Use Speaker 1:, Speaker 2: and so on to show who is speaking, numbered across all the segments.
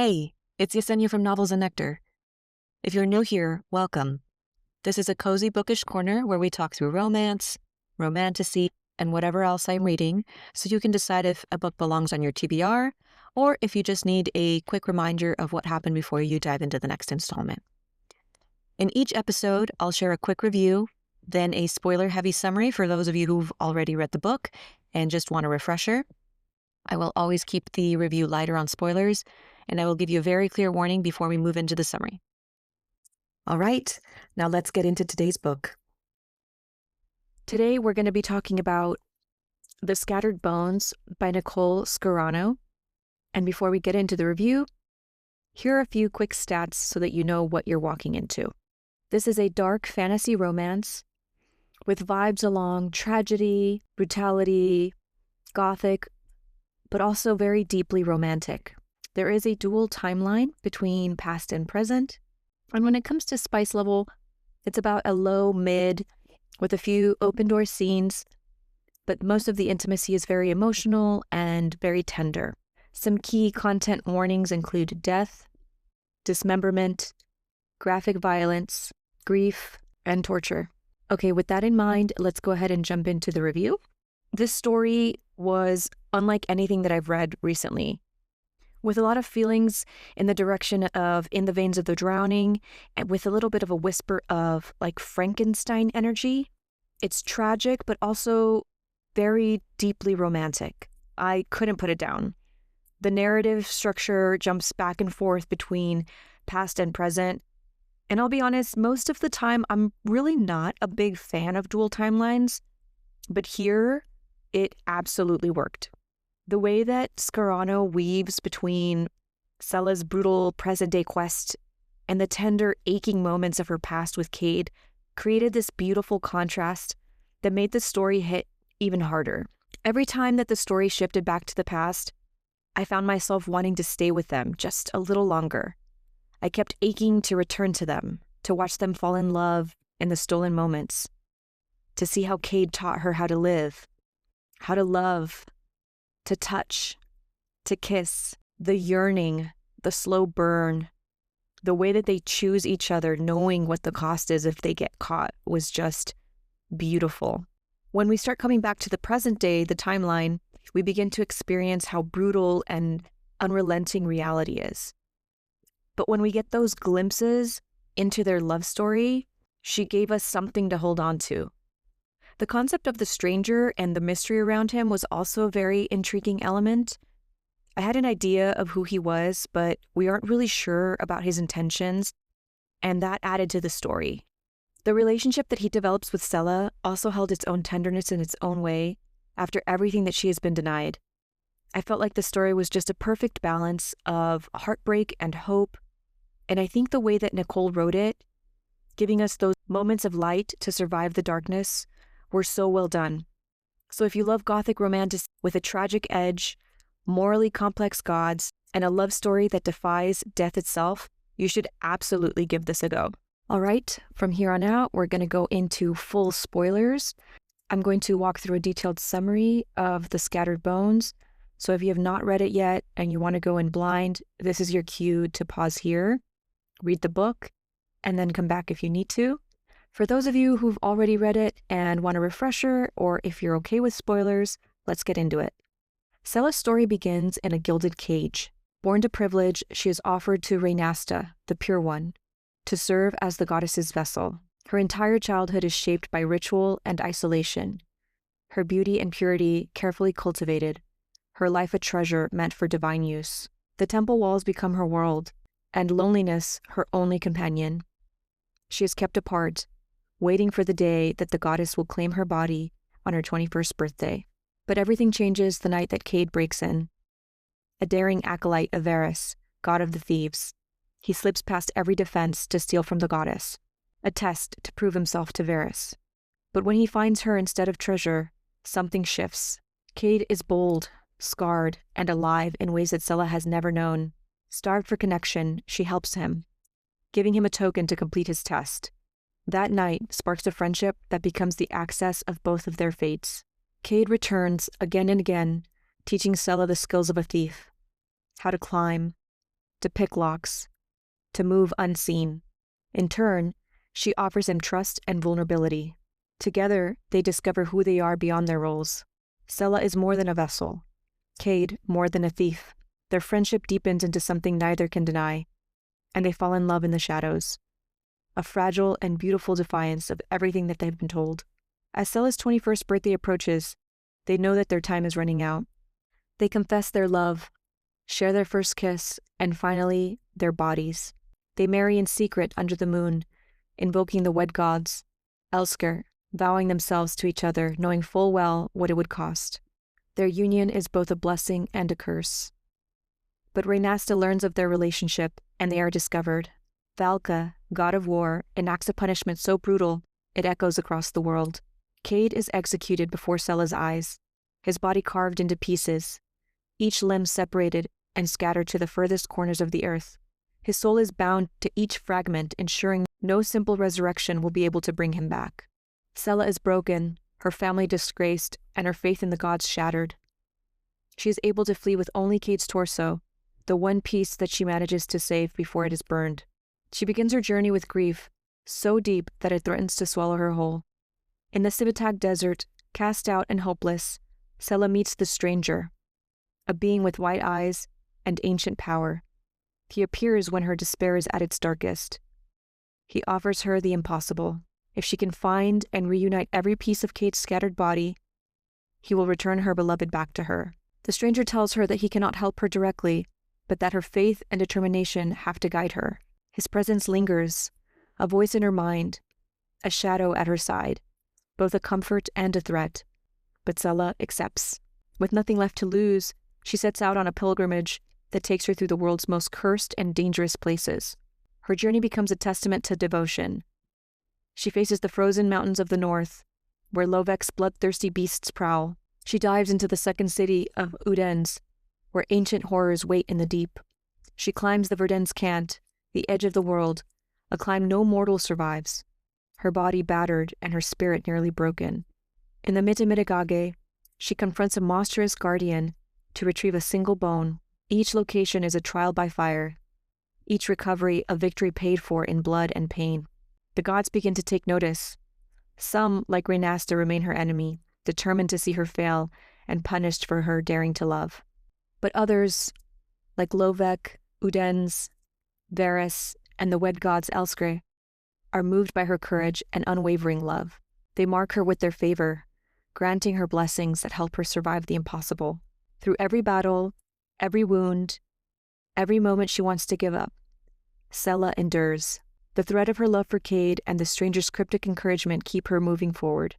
Speaker 1: Hey, it's Yesenia from Novels and Nectar. If you're new here, welcome. This is a cozy bookish corner where we talk through romance, romantasy, and whatever else I'm reading, so you can decide if a book belongs on your TBR or if you just need a quick reminder of what happened before you dive into the next installment. In each episode, I'll share a quick review, then a spoiler-heavy summary for those of you who've already read the book and just want a refresher. I will always keep the review lighter on spoilers, and I will give you a very clear warning before we move into the summary. All right, now let's get into today's book. Today we're going to be talking about The Scattered Bones by Nicole Scarano. And before we get into the review, here are a few quick stats so that you know what you're walking into. This is a dark fantasy romance with vibes along tragedy, brutality, gothic, but also very deeply romantic. There is a dual timeline between past and present. And when it comes to spice level, it's about a low mid with a few open door scenes, but most of the intimacy is very emotional and very tender. Some key content warnings include death, dismemberment, graphic violence, grief, and torture. Okay, with that in mind, let's go ahead and jump into the review. This story was unlike anything that I've read recently, with a lot of feelings in the direction of In the Veins of the Drowning, and with a little bit of a whisper of like Frankenstein energy. It's tragic, but also very deeply romantic. I couldn't put it down. The narrative structure jumps back and forth between past and present. And I'll be honest, most of the time, I'm really not a big fan of dual timelines, but here, it absolutely worked. The way that Scarano weaves between Sella's brutal present-day quest and the tender, aching moments of her past with Cade created this beautiful contrast that made the story hit even harder. Every time that the story shifted back to the past, I found myself wanting to stay with them just a little longer. I kept aching to return to them, to watch them fall in love in the stolen moments, to see how Cade taught her how to live, how to love, to touch, to kiss, the yearning, the slow burn, the way that they choose each other, knowing what the cost is if they get caught, was just beautiful. When we start coming back to the present day, the timeline, we begin to experience how brutal and unrelenting reality is. But when we get those glimpses into their love story, she gave us something to hold on to. The concept of the stranger and the mystery around him was also a very intriguing element. I had an idea of who he was, but we aren't really sure about his intentions, and that added to the story. The relationship that he develops with Sella also held its own tenderness in its own way after everything that she has been denied. I felt like the story was just a perfect balance of heartbreak and hope, and I think the way that Nicole wrote it, giving us those moments of light to survive the darkness, were so well done. So if you love gothic romance with a tragic edge, morally complex gods, and a love story that defies death itself, you should absolutely give this a go. All right, from here on out, we're going to go into full spoilers. I'm going to walk through a detailed summary of The Scattered Bones. So if you have not read it yet and you want to go in blind, this is your cue to pause here, read the book, and then come back if you need to. For those of you who've already read it and want a refresher, or if you're okay with spoilers, let's get into it. Sella's story begins in a gilded cage. Born to privilege, she is offered to Rainasta, the Pure One, to serve as the goddess's vessel. Her entire childhood is shaped by ritual and isolation. Her beauty and purity carefully cultivated. Her life a treasure meant for divine use. The temple walls become her world, and loneliness her only companion. She is kept apart, waiting for the day that the goddess will claim her body on her 21st birthday. But everything changes the night that Cade breaks in. A daring acolyte of Varus, god of the thieves. He slips past every defense to steal from the goddess, a test to prove himself to Varus. But when he finds her instead of treasure, something shifts. Cade is bold, scarred, and alive in ways that Sella has never known. Starved for connection, she helps him, giving him a token to complete his test. That night sparks a friendship that becomes the access of both of their fates. Cade returns again and again, teaching Sella the skills of a thief, how to climb, to pick locks, to move unseen. In turn, she offers him trust and vulnerability. Together, they discover who they are beyond their roles. Sela is more than a vessel, Cade more than a thief. Their friendship deepens into something neither can deny, and they fall in love in the shadows, a fragile and beautiful defiance of everything that they've been told. As Sela's 21st birthday approaches, they know that their time is running out. They confess their love, share their first kiss, and finally, their bodies. They marry in secret under the moon, invoking the wed gods, Elsker, vowing themselves to each other, knowing full well what it would cost. Their union is both a blessing and a curse. But Reynasta learns of their relationship, and they are discovered. Valka, god of war, enacts a punishment so brutal it echoes across the world. Cade is executed before Sela's eyes, his body carved into pieces, each limb separated and scattered to the furthest corners of the earth. His soul is bound to each fragment, ensuring no simple resurrection will be able to bring him back. Sela is broken, her family disgraced, and her faith in the gods shattered. She is able to flee with only Cade's torso, the one piece that she manages to save before it is burned. She begins her journey with grief, so deep that it threatens to swallow her whole. In the Civitak desert, cast out and hopeless, Sela meets the stranger, a being with white eyes and ancient power. He appears when her despair is at its darkest. He offers her the impossible. If she can find and reunite every piece of Cade's scattered body, he will return her beloved back to her. The stranger tells her that he cannot help her directly, but that her faith and determination have to guide her. His presence lingers, a voice in her mind, a shadow at her side, both a comfort and a threat. But Sela accepts. With nothing left to lose, she sets out on a pilgrimage that takes her through the world's most cursed and dangerous places. Her journey becomes a testament to devotion. She faces the frozen mountains of the north, where Lovek's bloodthirsty beasts prowl. She dives into the second city of Udenz, where ancient horrors wait in the deep. She climbs the Verden's Cant, the edge of the world, a climb no mortal survives, her body battered and her spirit nearly broken. In the Mitamitigage, she confronts a monstrous guardian to retrieve a single bone. Each location is a trial by fire, each recovery a victory paid for in blood and pain. The gods begin to take notice. Some, like Reynasta, remain her enemy, determined to see her fail and punished for her daring to love. But others, like Lovek, Udenz, Varys, and the wed gods Elskre, are moved by her courage and unwavering love. They mark her with their favor, granting her blessings that help her survive the impossible. Through every battle, every wound, every moment she wants to give up, Sela endures. The thread of her love for Cade and the stranger's cryptic encouragement keep her moving forward.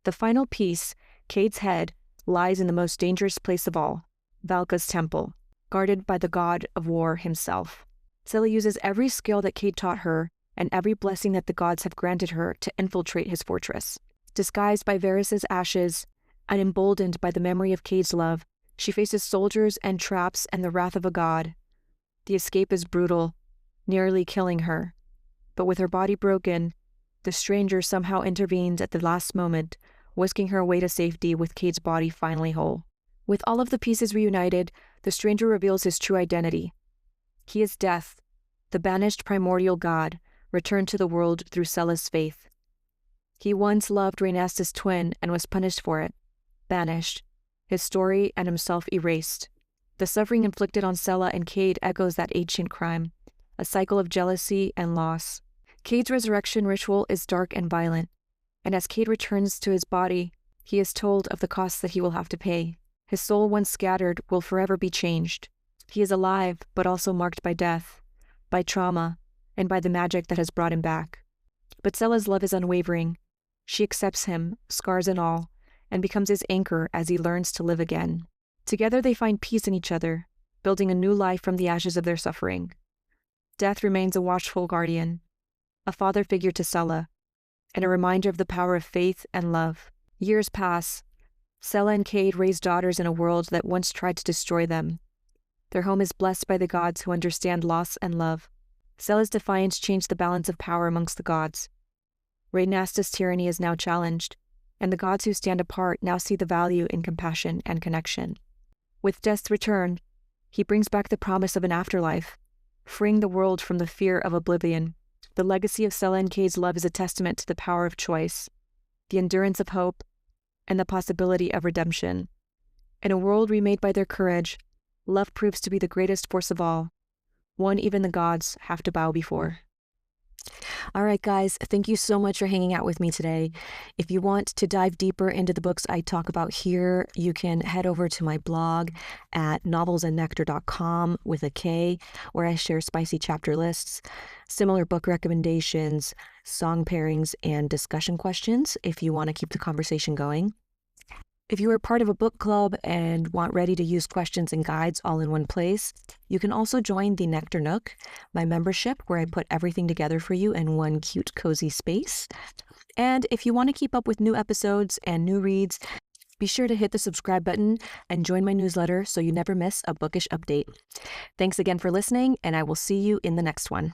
Speaker 1: The final piece, Cade's head, lies in the most dangerous place of all, Valka's temple, guarded by the god of war himself. Sela uses every skill that Cade taught her and every blessing that the gods have granted her to infiltrate his fortress. Disguised by Varys' ashes and emboldened by the memory of Cade's love, she faces soldiers and traps and the wrath of a god. The escape is brutal, nearly killing her. But with her body broken, the stranger somehow intervenes at the last moment, whisking her away to safety with Cade's body finally whole. With all of the pieces reunited, the stranger reveals his true identity. He is Death, the banished primordial god, returned to the world through Sela's faith. He once loved Reynasta's twin and was punished for it, banished, his story and himself erased. The suffering inflicted on Sela and Cade echoes that ancient crime, a cycle of jealousy and loss. Cade's resurrection ritual is dark and violent, and as Cade returns to his body, he is told of the costs that he will have to pay. His soul, once scattered, will forever be changed. He is alive, but also marked by death, by trauma, and by the magic that has brought him back. But Sela's love is unwavering. She accepts him, scars and all, and becomes his anchor as he learns to live again. Together they find peace in each other, building a new life from the ashes of their suffering. Death remains a watchful guardian, a father figure to Sela, and a reminder of the power of faith and love. Years pass. Sela and Cade raise daughters in a world that once tried to destroy them. Their home is blessed by the gods who understand loss and love. Sela's defiance changed the balance of power amongst the gods. Reynasta's tyranny is now challenged, and the gods who stand apart now see the value in compassion and connection. With Death's return, he brings back the promise of an afterlife, freeing the world from the fear of oblivion. The legacy of Stella and Cade's love is a testament to the power of choice, the endurance of hope, and the possibility of redemption. In a world remade by their courage, love proves to be the greatest force of all, one even the gods have to bow before. All right, guys, thank you so much for hanging out with me today. If you want to dive deeper into the books I talk about here, you can head over to my blog at novelsandnectar.com with a K, where I share spicy chapter lists, similar book recommendations, song pairings, and discussion questions if you want to keep the conversation going. If you are part of a book club and want ready-to-use questions and guides all in one place, you can also join the Nectar Nook, my membership where I put everything together for you in one cute, cozy space. And if you want to keep up with new episodes and new reads, be sure to hit the subscribe button and join my newsletter so you never miss a bookish update. Thanks again for listening, and I will see you in the next one.